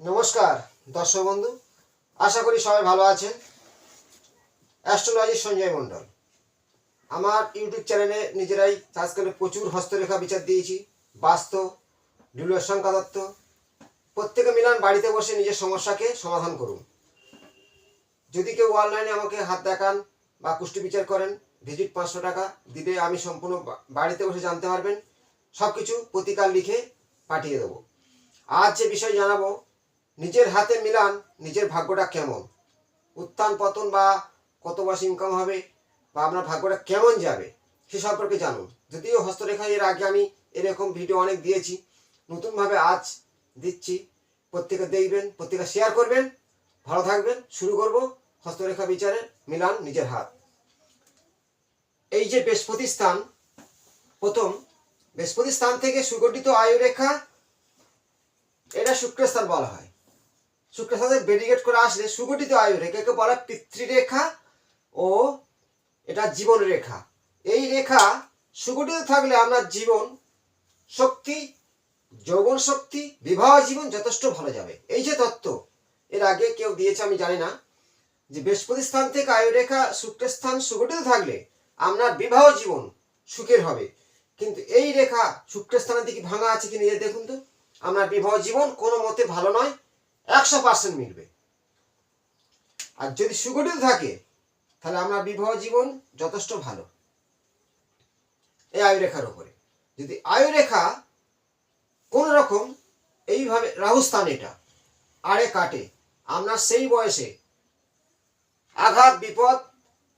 নমস্কার দর্শক বন্ধু, আশা করি সবাই ভালো আছেন। অ্যাস্ট্রোলজি সঞ্জয় মণ্ডল। আমার ইউটিউব চ্যানেলে নিজেরাই আজকাল প্রচুর হস্তরেখা বিচার দিয়েছি, বাস্তু, ডিলুয়ের সংখ্যা তত্ত্ব। প্রত্যেকে মিলান বাড়িতে বসে নিজের সমস্যাকে সমাধান করুন। যদি কেউ অনলাইনে আমাকে হাত দেখান বা কুষ্টি বিচার করেন, ভিজিট 500 টাকা দিলে আমি সম্পূর্ণ বাড়িতে বসে জানতে পারবেন। সব কিছু প্রতিকার লিখে পাঠিয়ে দেবো। আজ যে বিষয় জানাবো, নিজের হাতে মিলান নিজের ভাগ্যটা কেমন, উত্থান পতন বা কত মাস ইনকাম হবে বা আপনার ভাগ্যটা কেমন যাবে সে সম্পর্কে জানুন। যদিও হস্তরেখা এর আগে আমি এরকম ভিডিও অনেক দিয়েছি, নতুনভাবে আজ দিচ্ছি। প্রত্যেকে দেখবেন, প্রত্যেকে শেয়ার করবেন। ভালো থাকবেন। শুরু করব হস্তরেখা বিচারে মিলান নিজের হাত। এই যে বৃহস্পতি স্থান, প্রথম বৃহস্পতি স্থান থেকে সুগঠিত আয়ুরেখা, এটা শুক্রস্থান বলা হয়। শুক্রস্থানে ব্যারিকেড করে আসলে সুগঠিত আয়ুরেখাকে বলা হয় পিতৃরেখা ও এটা জীবন রেখা। এই রেখা সুগঠিত থাকলে আপনার জীবন শক্তি, যৌবন শক্তি, বিবাহ জীবন যথেষ্ট ভালো যাবে। এই যে তত্ত্ব এর আগে কেউ দিয়েছে আমি জানি না, যে বৃহস্পতি স্থান থেকে আয়ুরেখা শুক্রস্থান সুগঠিত থাকলে আপনার বিবাহ জীবন সুখের হবে। কিন্তু এই রেখা শুক্রস্থানের দিকে ভাঙা আছে কি নিজে দেখুন তো, আপনার বিবাহ জীবন কোনো মতে ভালো নয়, 100% মিলবে। আর যদি সুগঠিত থাকে তাহলে আপনার বিবাহ জীবন যথেষ্ট ভালো এই আয়ুরেখার উপরে। যদি আয়ুরেখা কোন রকম এইভাবে রাহুস্থান এটা আড়ে কাটে, আপনার সেই বয়সে আঘাত, বিপদ,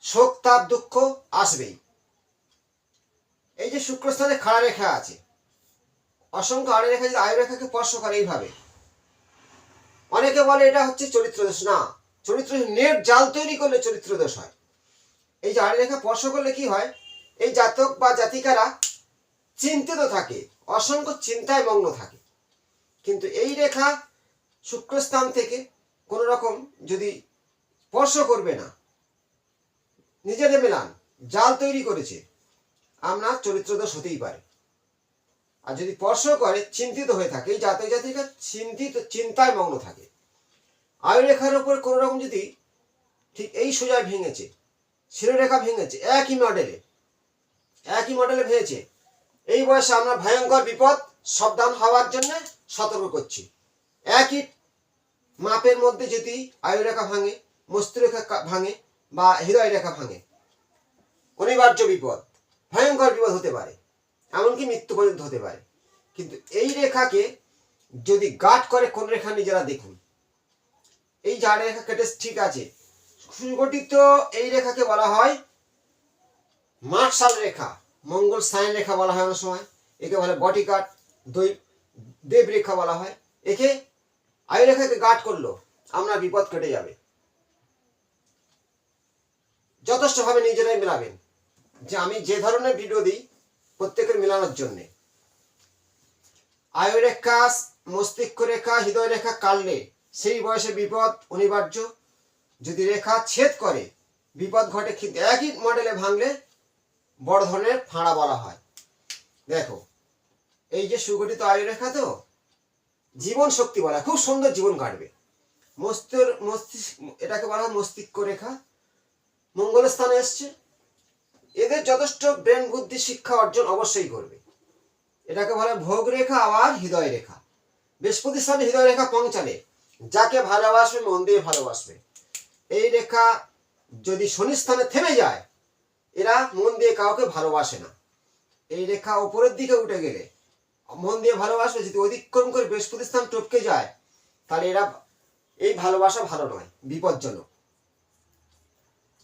শোক, তাপ, দুঃখ আসবেই। এই যে শুক্রস্থানে খাড়া রেখা আছে, অসংখ্য আড়ে রেখা যদি আয়ুরেখাকে স্পর্শ করে এইভাবে, অনেকে বলে এটা হচ্ছে চরিত্র দোষ। না, চরিত্র নেট জাল তৈরি করলে চরিত্র দোষ হয়। এই যে আড়ে রেখা স্পর্শ করলে কি হয়, এই জাতক বা জাতিকারা চিন্তিত থাকে, অসংখ্য চিন্তায় মগ্ন থাকে। কিন্তু এই রেখা শুক্রস্থান থেকে কোন রকম যদি স্পর্শ করবে না, নিজের মেলান জাল তৈরি করেছে, আপনার চরিত্রদোষ হতেই পারে। আর যদি স্পর্শ করে চিন্তিত হয়ে থাকে, এই জাতক জাতিকা চিন্তায় মগ্ন থাকে। আয়ুরেখার উপর কোন রকম যদি ঠিক এই সোজায় ভেঙেছে, শিরোরেখা ভেঙেছে, একই মডেলে ভেঙেছে, এই বয়সে আমরা ভয়ঙ্কর বিপদ, সাবধান হওয়ার জন্য সতর্ক করছি। একই মাপের মধ্যে যদি আয়ুরেখা ভাঙে, মস্তিরেখা ভাঙে বা হৃদয় রেখা ভাঙে, অনিবার্য বিপদ, ভয়ঙ্কর বিপদ হতে পারে, এমনকি মৃত্যু পর্যন্ত হতে পারে। কিন্তু এই রেখাকে যদি গাঢ় করে কোন রেখা নিজেরা দেখুন, এই যে আড়ে রেখা কেটে ঠিক আছে, সুগঠিত এই রেখাকে বলা হয় মার্শাল রেখা, মঙ্গল সাইন রেখা বলা হয় অনেক সময়, একে বলে বডিগার্ড, দেব রেখা বলা হয়। একে আয়ুরেখাকে গাঢ় করলো, আপনার বিপদ কেটে যাবে। যথেষ্টভাবে নিজেরাই মেলাবেন। যে আমি যে ধরনের ভিডিও দিই প্রত্যেকের মেলানোর জন্যে। আয়ুরেখা, মস্তিষ্ক রেখা, হৃদয় রেখা কাটলে সেই বয়সে বিপদ অনিবার্য। যদি রেখা ছেদ করে বিপদ ঘটে, কিন্তু একই মডেলে ভাঙলে বড় ধরনের ফাঁড়া বলা হয়। দেখো, এই যে সুগঠিত আয়ুরেখা, তো জীবন শক্তি বলা, খুব সুন্দর জীবন কাটবে। মস্তিষ্ক, এটাকে বলা হয় মস্তিষ্ক রেখা, মঙ্গল স্থানে এসছে, এদের যথেষ্ট ব্রেন বুদ্ধি শিক্ষা অর্জন অবশ্যই করবে। এটাকে বলে ভোগ রেখা আবার হৃদয় রেখা। বৃহস্পতি স্থানে হৃদয় রেখা পৌঁছালে যাকে ভালোবাসবে মন দিয়ে ভালোবাসবে। এই রেখা যদি শনি স্থানে থেমে যায়, এরা মন দিয়ে কাউকে ভালোবাসে না। এই রেখা উপরের দিকে উঠে গেলে মন দিয়ে ভালোবাসবে। যদি অতিক্রম করে বৃহস্পতি স্থান টপকে যায়, তাহলে এরা এই ভালোবাসা ভালো নয়, বিপজ্জনক।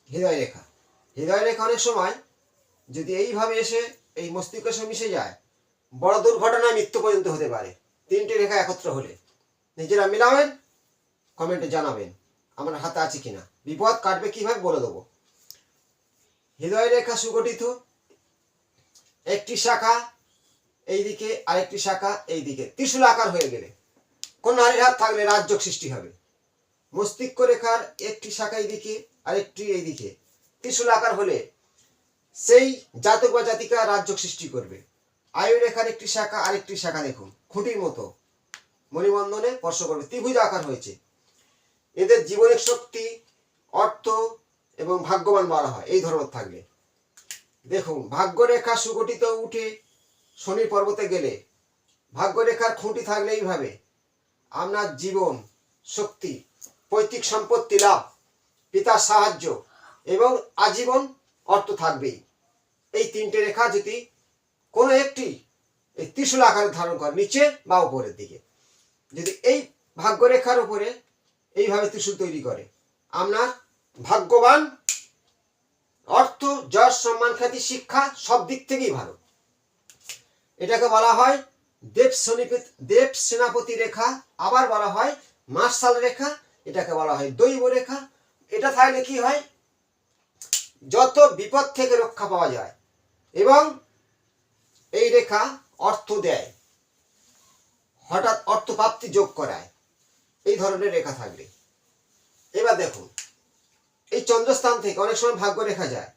হৃদয় রেখা অনেক সময় যদি এইভাবে এসে এই মস্তিষ্কের সঙ্গে মিশে যায়, বড় দুর্ঘটনায় মৃত্যু পর্যন্ত হতে পারে। তিনটি রেখা একত্র হলে নিজেরা মিলাবেন, কমেন্টে জানাবেন আমার হাতে আছে কিনা। বিপদ কাটবে কিভাবে বলে দেবো। হৃদয় রেখা সুগঠিত, একটি শাখা এইদিকে আরেকটি শাখা এইদিকে, ত্রিশূল আকার হয়ে গেলে কোন নারীর হাত থাকলে রাজযোগ সৃষ্টি হবে। মস্তিষ্ক রেখার একটি শাখা এইদিকে আরেকটি এইদিকে, ত্রিশূল আকার হলে সেই জাতক বা জাতিকা রাজযোগ সৃষ্টি করবে। আয়ুরেখার একটি শাখা আরেকটি শাখা দেখুন খুঁটির মতো, মণিবন্ধনে স্পর্শ করবে, ত্রিভুজ আকার হয়েছে। এদের জীবনিক শক্তি, অর্থ এবং ভাগ্যবান বলা হয় এই ধরনের থাকলে। দেখুন, ভাগ্যরেখা সুগঠিত উঠে শনি পর্বতে গেলে ভাগ্যরেখার খুঁটি থাকলে এইভাবে আপনার জীবন শক্তি, পৈতৃক সম্পত্তি লাভ, পিতার সাহায্য এবং আজীবন অর্থ থাকবেই। এই তিনটে রেখা যদি কোনো একটি এই ত্রিশূল আকারে ধারণ করে নিচে বা উপরের দিকে, যদি এই ভাগ্যরেখার উপরে এইভাবে ত্রিশূল তৈরি করে, আপনার ভাগ্যবান, অর্থ, যশ, সম্মান, খ্যাতি, শিক্ষা সব দিক থেকেই ভালো। এটাকে বলা হয় দেব সেনাপতি রেখা, আবার বলা হয় মার্শাল রেখা, এটাকে বলা হয় দৈব রেখা। এটা থাকলে কি হয়, যত বিপদ থেকে রক্ষা পাওয়া যায় এবং এই রেখা অর্থ দেয়, হঠাৎ অর্থ প্রাপ্তি যোগ করায়, এই ধরনের রেখা থাকলে। এবার দেখুন, এই চন্দ্রস্থান থেকে অনেক সময় ভাগ্য রেখা যায়,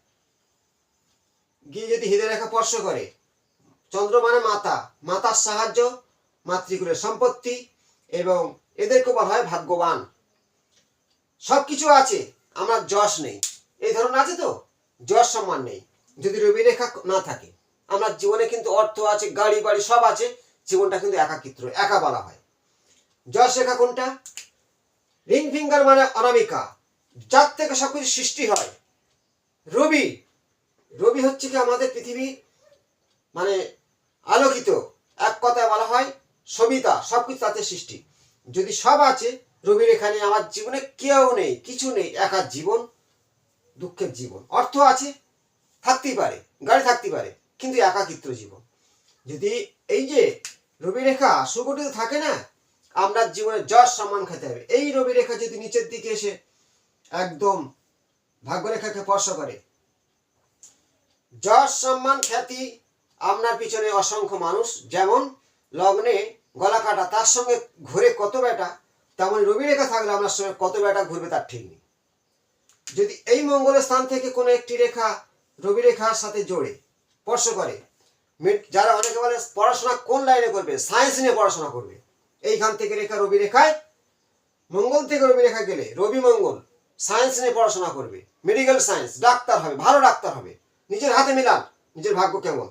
গিয়ে যদি হৃদয় রেখা স্পর্শ করে, চন্দ্র মানে মাতা, মাতার সাহায্য, মাতৃকুলের সম্পত্তি এবং এদেরকে বলা হয় ভাগ্যবান। সবকিছু আছে, আমার যশ নেই, এই ধরনের আছে তো, যশ সম্মান নেই। যদি রবি রেখা না থাকে, আমার জীবনে কিন্তু অর্থ আছে, গাড়ি বাড়ি সব আছে, জীবনটা কিন্তু একাকিত্ব, একা বলা হয়। যশ রেখা কোনটা? রিং ফিঙ্গার মানে অনামিকা, যার থেকে সবকিছু সৃষ্টি হয়। রবি, রবি হচ্ছে কি আমাদের পৃথিবী মানে আলোকিত, এক কথায় বলা হয় সবিতা, সবকিছু তাতে সৃষ্টি। যদি সব আছে, রবির এখানে আমার জীবনে কেউ নেই, কিছু নেই, একা জীবন, দুঃখের জীবন। অর্থ আছে, থাকতেই পারে, গাড়ি থাকতে পারে, কিন্তু একাকিত্ব জীবন। যদি এই যে রবি রেখা সুগঠিত থাকে না, আমরা জীবনে যশ সম্মান খেতে হবে। এই রবি রেখা যদি নিচের দিকে এসে একদম ভাগ্যরেখাকে স্পর্শ করে, যশ সম্মান খ্যাতি, আপনার পিছনে অসংখ্য মানুষ, যেমন লগ্নে গলা কাটা, তার সঙ্গে ঘুরে কত বেটা, তেমন রবি রেখা থাকলে আপনার সঙ্গে কত বেটা ঘুরবে তার ঠিক নেই। যদি এই মঙ্গলের স্থান থেকে কোনো একটি রেখা রবি রেখার সাথে জোড়ে স্পর্শ করে, যারা অনেকে বলে পড়াশোনা কোন লাইনে করবে, সায়েন্স নিয়ে পড়াশোনা করবে, এইখান থেকে রেখা রবি রেখায়, মঙ্গল থেকে রবি রেখা গেলে রবি মঙ্গল সায়েন্স নিয়ে পড়াশোনা করবে, মেডিকেল সায়েন্স, ডাক্তার হবে, ভালো ডাক্তার হবে। নিজের হাতে মিলান নিজের ভাগ্য কেমন।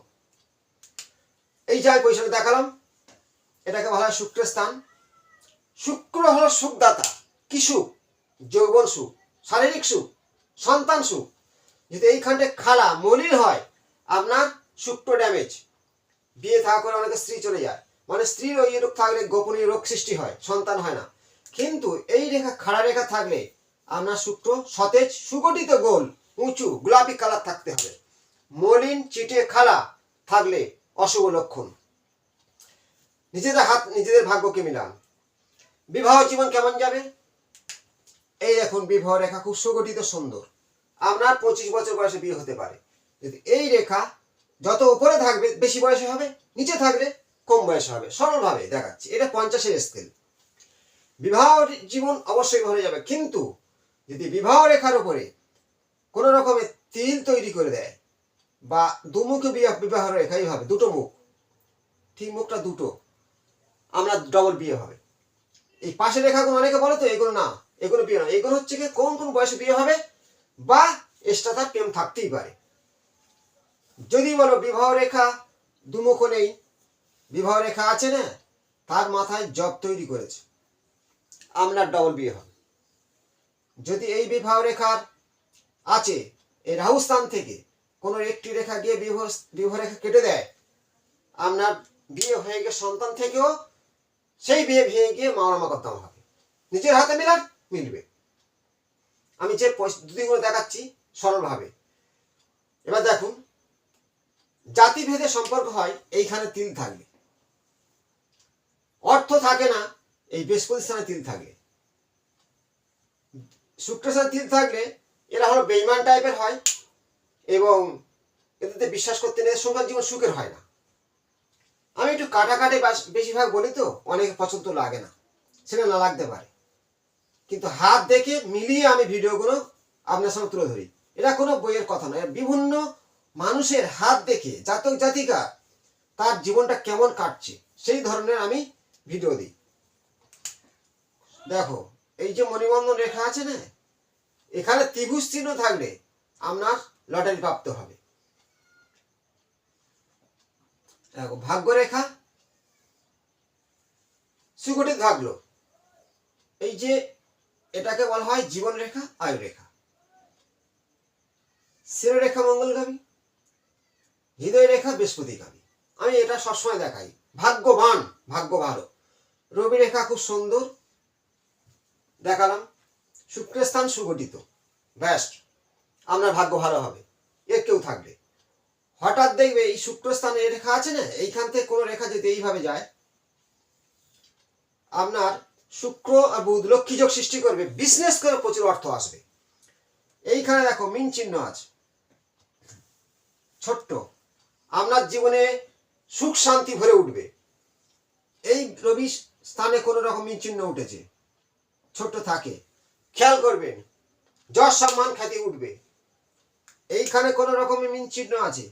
এই যে আমি পজিশনে দেখালাম, এটাকে বলা হয় শুক্রের স্থান। শুক্র হলো সুখদাতা। কি সুখ? যৌবন সুখ, শারীরিক সুখ, সন্তান সুখ। যদি এইখানটা খালা মলিন হয়, আপনার শুক্র ড্যামেজ, বিয়ে থাকা করে অনেকে স্ত্রী চলে যায়, মানে স্ত্রীর ওই রোগ থাকলে গোপনীয় রোগ সৃষ্টি হয়, সন্তান হয় না। কিন্তু এই রেখা খাড়া রেখা থাকলে আপনার শুক্র সতেজ, সুগঠিত, গোল, উঁচু, গোলাপি কালার থাকতে হবে। মলিন, চিটে, খালা থাকলে অশুভ লক্ষণ। নিজেদের হাত নিজেদের ভাগ্যকে মিলান। বিবাহ জীবন কেমন যাবে? এই দেখুন, বিবাহ রেখা খুব সুগঠিত, সুন্দর। আপনার 25 বছর বয়সে বিয়ে হতে পারে। যদি এই রেখা যত উপরে থাকবে বেশি বয়সে হবে, নিচে থাকলে কম বয়সে হবে। সরলভাবে দেখাচ্ছি, এটা 50-এর স্কেল। বিবাহ জীবন অবশ্যই ভালো যাবে, কিন্তু যদি বিবাহ রেখার উপরে কোনো রকমের তিল তৈরি করে দেয়, বা দুমুখী বিবাহ রেখা, এইভাবে দুটো মুখ, ঠিক মুখটা দুটো, আমরা ডবল বিয়ে হবে। এই পাশের রেখাগুলো অনেকে বলে তো এগুলো না, এগুলো বিয়ে না, এগুলো হচ্ছে কি কোন কোন বয়সে বিয়ে হবে, বা এক্সট্রা তার প্রেম থাকতেই পারে। যদি বলো বিবাহ রেখা দুমুখ নেই, বিবাহ রেখা আছে না, তার মাথায় জব তৈরি করেছে, আপনার ডবল বিয়ে হবে। যদি এই বিবাহ রেখার আছে, এই রাহু স্থান থেকে কোনো একটি রেখা গিয়ে বিবাহ রেখা কেটে দেয়, আপনার বিয়ে হয়ে গিয়ে সন্তান থেকেও সেই বিয়ে ভেঙে গিয়ে মামলা মোকদ্দমা হবে। নিজের হাতে মিলান, মিলবে। আমি যে দুদিনগুলো দেখাচ্ছি সরলভাবে। এবার দেখুন, জাতিভেদে সম্পর্ক হয় এইখানে তিল থাকলে, অর্থ থাকে না এই বৃহস্পতি স্থানে তিল থাকলে। শুক্রের স্থানে তিল থাকলে এরা হলো বেইমান টাইপের হয় এবং এদের বিশ্বাস করতে নেই, সংসার জীবন সুখের হয় না। আমি একটু কাটাকাটি বেশিরভাগ বলি তো, অনেক পছন্দ লাগে না, সেটা না লাগতে পারে, কিন্তু হাত দেখে মিলিয়ে আমি ভিডিওগুলো আপনার সঙ্গে তুলে ধরি। এটা কোনো বইয়ের কথা নয়, বিভিন্ন মানুষের হাত দেখে, জাতক জাতিকা তার জীবনটা কেমন কাটছে সেই ধরনের আমি ভিডিও দিই। দেখো এই যে মণিবন্ধন রেখা আছে না, এখানে ত্রিভুজ চিহ্ন থাকলে আপনার লটারি প্রাপ্ত হবে। দেখো ভাগ্য রেখা সুগঠিত থাকলো, এই যে এটাকে বলা হয় জীবন রেখা, আয়ু রেখা। শিরোরেখা মঙ্গলগামী, হৃদয় রেখা বৃহস্পতিগামী। আমি এটা সবসময় দেখাই। ভাগ্যবান, ভাগ্য ভালো। রবি রেখা খুব সুন্দর দেখালাম। শুক্রস্থান সুগঠিত, বেস্ট, আপনার ভাগ্য ভালো হবে। এর কেউ থাকবে হঠাৎ দেখবে এই শুক্রস্থানে রেখা আছে না, এইখান থেকে কোনো রেখা যদি এইভাবে যায়, আপনার শুক্র আর বুধ লক্ষ্মী যোগ সৃষ্টি করবে, বিজনেস করে প্রচুর অর্থ আসবে। এইখানে দেখো মিন চিহ্ন আছে ছোট্ট, আপনার জীবনে সুখ শান্তি ভরে উঠবে। এই রবি স্থানে কোনো রকম মিন চিহ্ন উঠেছে, ছোট্ট থাকে, খেয়াল করবেন, যশ সম্মান খ্যাতি উঠবে। এইখানে কোনো রকমের মিন চিহ্ন আছে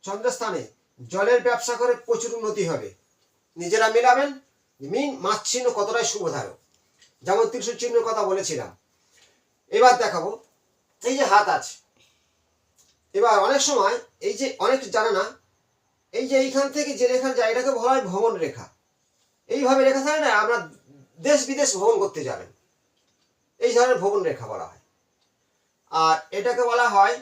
চন্দ্রস্থানে, জলের ব্যবসা করে প্রচুর উন্নতি হবে। নিজেরা মিলাবেন মিন মাছ চিহ্ন কতটাই শুভধারক, যেমন ত্রিশূল চিহ্নের কথা বলেছিলাম। এবার দেখাবো এই যে হাত আছে। এবার অনেক সময় এই যে অনেক জানে না, এই যে এইখান থেকে যে রেখা যায় এটাকে বলা হয় ভ্রমণ রেখা। এইভাবে রেখা থাকে না, আপনার দেশ বিদেশ ভ্রমণ করতে যাবেন, এই ধরনের ভ্রমণ রেখা বলা হয়। আর এটাকে বলা হয়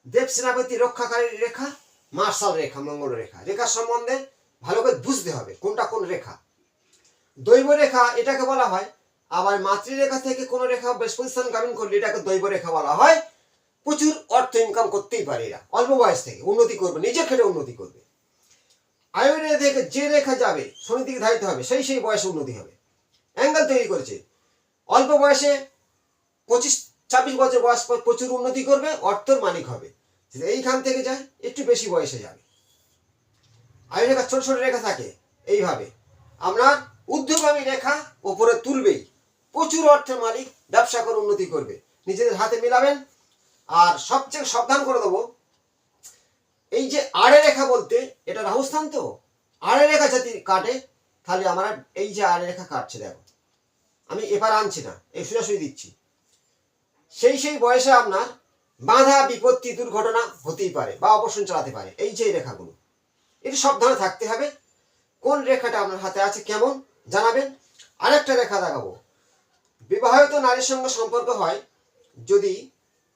দেব সেনাপতি রক্ষাকারী রেখা, মার্শাল রেখা, মঙ্গল রেখা। রেখার সম্বন্ধে ভালো করে বুঝতে হবে কোনটা কোন রেখা। দৈব রেখা এটাকে বলা হয়। আবার মাতৃরেখা থেকে কোনো রেখা বৃহস্পতি স্থান গামীন করলে এটাকে দৈব রেখা বলা হয়। প্রচুর অর্থ ইনকাম করতেই পারে এরা, অল্প বয়স থেকে উন্নতি করবে, নিজের খেটে উন্নতি করবে। আয়ুর্বেদ থেকে যে রেখা যাবে শনি দিকে ধারিত হবে, সেই বয়সে উন্নতি হবে। অ্যাঙ্গেল তৈরি করেছে, অল্প বয়সে 25-26 বছর বয়স পর প্রচুর উন্নতি করবে, অর্থের মালিক হবে। এইখান থেকে যায় একটু বেশি বয়সে যাবে। আয়ু রেখা ছোট ছোট রেখা থাকে এইভাবে, আপনার ঊর্ধ্বগামী রেখা ওপরে তুলবেই, প্রচুর অর্থের মালিক, ব্যবসা করে উন্নতি করবে। নিজেদের হাতে মিলাবেন। আর সবচেয়ে সাবধান করে দেবো, এই যে আড়ে রেখা বলতে এটা রাহুস্থান, তো আড়ে রেখা যদি কাটে তাহলে আমার এই যে আড়ে রেখা কাটছে, দেখো আমি এবার আনছি না, এই সোজাসুজি দিচ্ছি। সেই বয়সে আপনার বাধা বিপত্তি দুর্ঘটনা হতেই পারে বা অপারেশন চালাতে পারে। এই যে রেখাগুলো, একটু সাবধানে থাকতে হবে। কোন রেখাটা আপনার হাতে আছে কেমন জানাবেন। আরেকটা রেখা দেখাবো, বিবাহিত নারীর সঙ্গে সম্পর্ক হয় যদি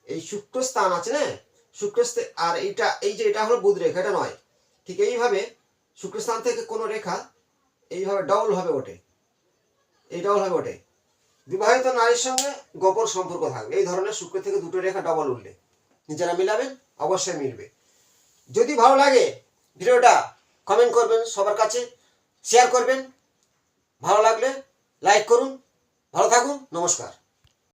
এই শুক্রস্থান আছে না, শুক্রস্থান, আর এইটা এই যে এটা হলো বুধ রেখা, এটা নয়, ঠিক এইভাবে শুক্রস্থান থেকে কোনো রেখা এইভাবে ডবল ভাবে ওঠে, এই ডবল ভাবে ওঠে, বিবাহিত নারীর সঙ্গে গোপন সম্পর্ক থাকবে। এই ধরনের শুক্র থেকে দুটো রেখা ডবল উঠলে নিজেরা মিলাবেন, অবশ্যই মিলবে। যদি ভালো লাগে ভিডিওটা কমেন্ট করবেন, সবার কাছে শেয়ার করবেন, ভালো লাগলে লাইক করুন। ভালো থাকুন, নমস্কার।